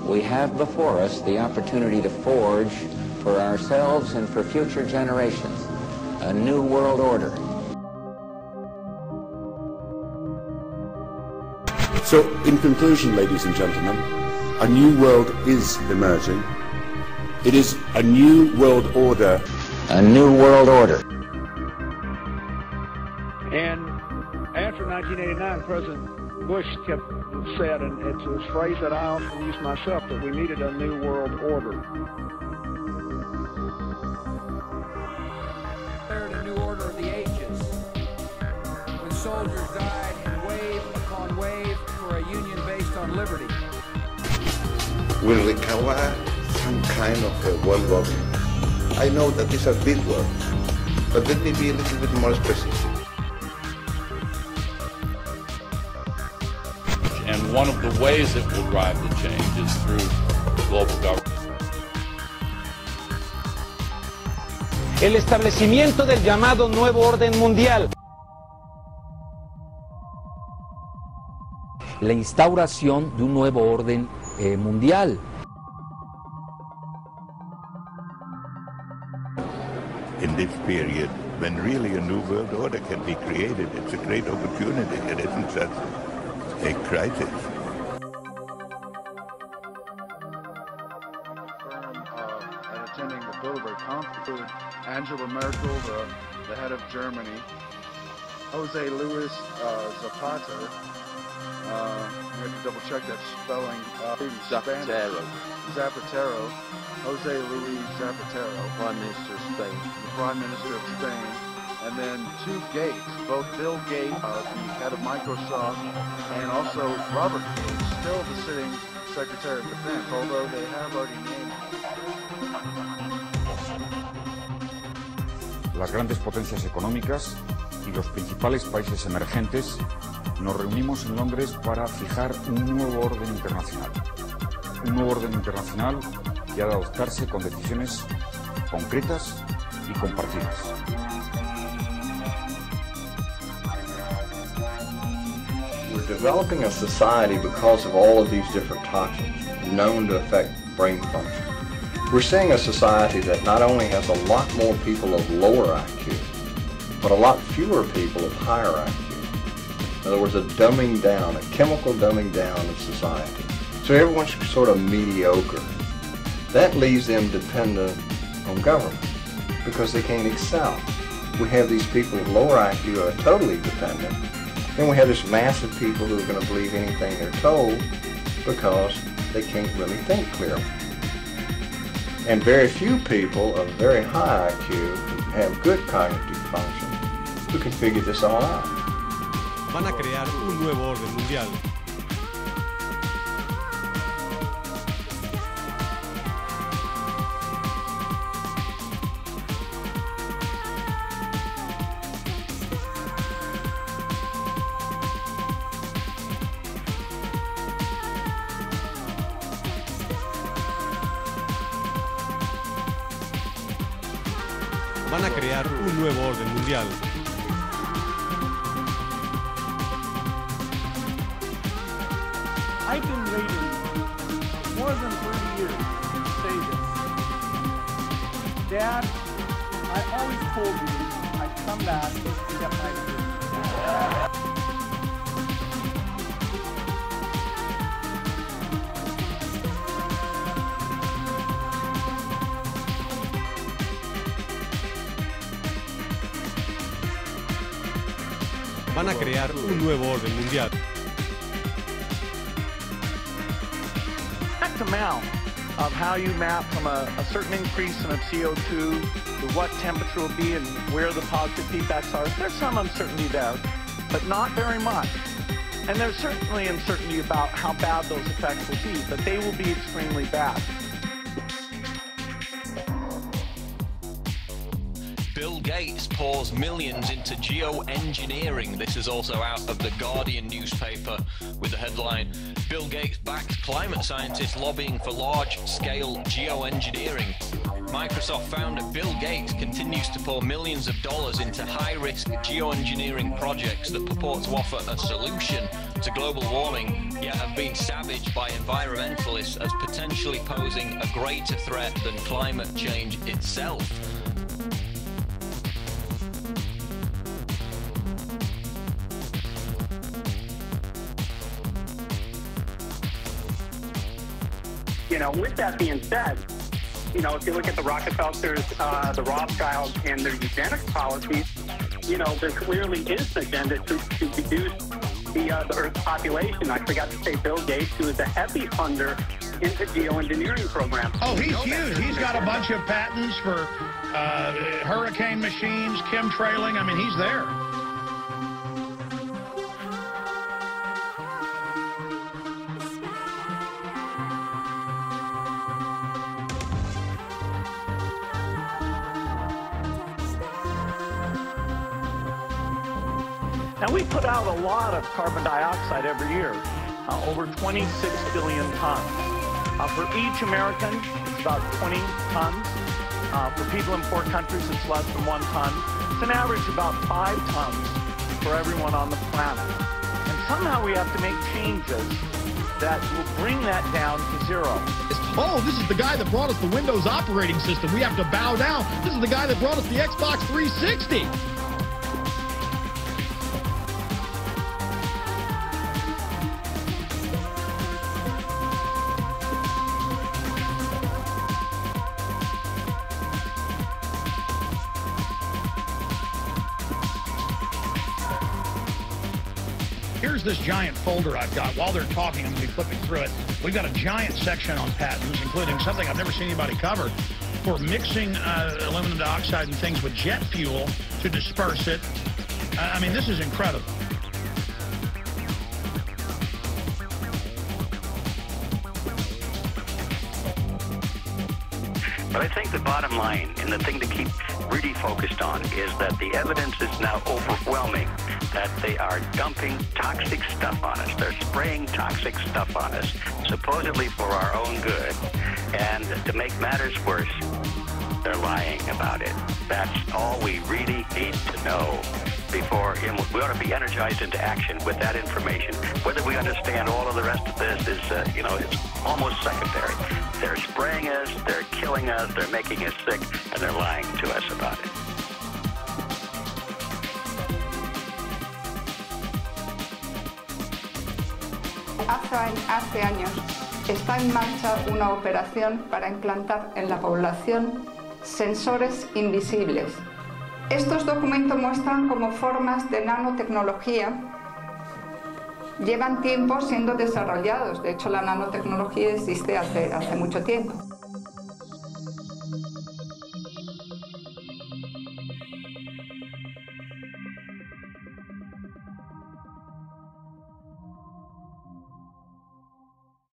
We have before us the opportunity to forge for ourselves and for future generations a new world order. So, in conclusion, ladies and gentlemen, a new world is emerging. It is a new world order. A new world order. And after 1989, President Bush said, and it's a phrase that I often use myself, that we needed a new world order. A new order of the ages, when soldiers died in wave upon wave for a union based on liberty. Will require some kind of a world government. I know that these are big words, but let me be a little bit more specific. And one of the ways it will drive the change is through global government. El establecimiento del llamado nuevo orden mundial. La instauración de un nuevo orden mundial. In this period, when really a new world order can be created, it's a great opportunity. It isn't such a crisis. And attending the Bilderberg conference, Angela Merkel, the head of Germany, Jose Luis Zapata, you have to double check that spelling, Zapatero, Jose Luis Zapatero, Prime Minister of Spain, the Prime Minister of Spain, and then two Gates, both Bill Gates, the head of Microsoft, and also Robert Gates, still the sitting Secretary of Defense, although they have already named Las grandes potencias económicas y los principales países emergentes nos reunimos en Londres para fijar un nuevo orden internacional. Un nuevo orden internacional que ha de adoptarse con decisiones concretas y compartidas. We're developing a society because of all of these different toxins known to affect brain function. We're seeing a society that not only has a lot more people of lower IQ, but a lot fewer people of higher IQ. In other words, a dumbing down, a chemical dumbing down of society. So everyone's sort of mediocre. That leaves them dependent on government because they can't excel. We have these people with lower IQ who are totally dependent. Then we have this mass of people who are going to believe anything they're told because they can't really think clearly. And very few people of very high IQ who have good cognitive function who can figure this all out. Van a crear un nuevo orden mundial. Van a crear un nuevo orden mundial. I've been waiting more than 30 years to say this. Dad, I always told you I'd come back to get my dream. Van a crear un nuevo orden mundial. That's a map of how you map from a certain increase in CO2 to what temperature will be and where the positive feedbacks are. There's some uncertainty there, but not very much. And there's certainly uncertainty about how bad those effects will be, but they will be extremely bad. Bill Gates pours millions into geo-engineering. This is also out of the Guardian newspaper with the headline, Bill Gates backs climate scientists lobbying for large-scale geo-engineering. Microsoft founder Bill Gates continues to pour millions of dollars into high-risk geoengineering projects that purport to offer a solution to global warming, yet have been savaged by environmentalists as potentially posing a greater threat than climate change itself. You know, with that being said, you know, if you look at the Rockefellers, the Rothschilds, and their eugenics policies, you know, there clearly is an agenda to reduce the Earth's population. I forgot to say Bill Gates, who is a heavy funder into geoengineering programs. Oh, he's huge. He's got a bunch of patents for hurricane machines, chemtrailing. I mean, he's there. Now, we put out a lot of carbon dioxide every year, over 26 billion tons. For each American, it's about 20 tons. For people in poor countries, it's less than 1 ton. It's an average about 5 tons for everyone on the planet. And somehow we have to make changes that will bring that down to zero. Oh, this is the guy that brought us the Windows operating system. We have to bow down. This is the guy that brought us the Xbox 360. Here's this giant folder I've got. While they're talking, I'm going to be flipping through it. We've got a giant section on patents, including something I've never seen anybody cover, for mixing aluminum dioxide and things with jet fuel to disperse it. I mean, this is incredible. But I think the bottom line, and the thing to keep really focused on, is that the evidence is now overwhelming that they are dumping toxic stuff on us. They're spraying toxic stuff on us, supposedly for our own good. And to make matters worse, they're lying about it. That's all we really need to know before we ought to be energized into action with that information. Whether we understand all of the rest of this is, you know, it's almost secondary. They're spraying us, they're killing us, they're making us sick, and they're lying to us about it. Hace años está en marcha una operación para implantar en la población sensores invisibles. Estos documentos muestran cómo formas de nanotecnología llevan tiempo siendo desarrollados. De hecho, la nanotecnología existe hace mucho tiempo.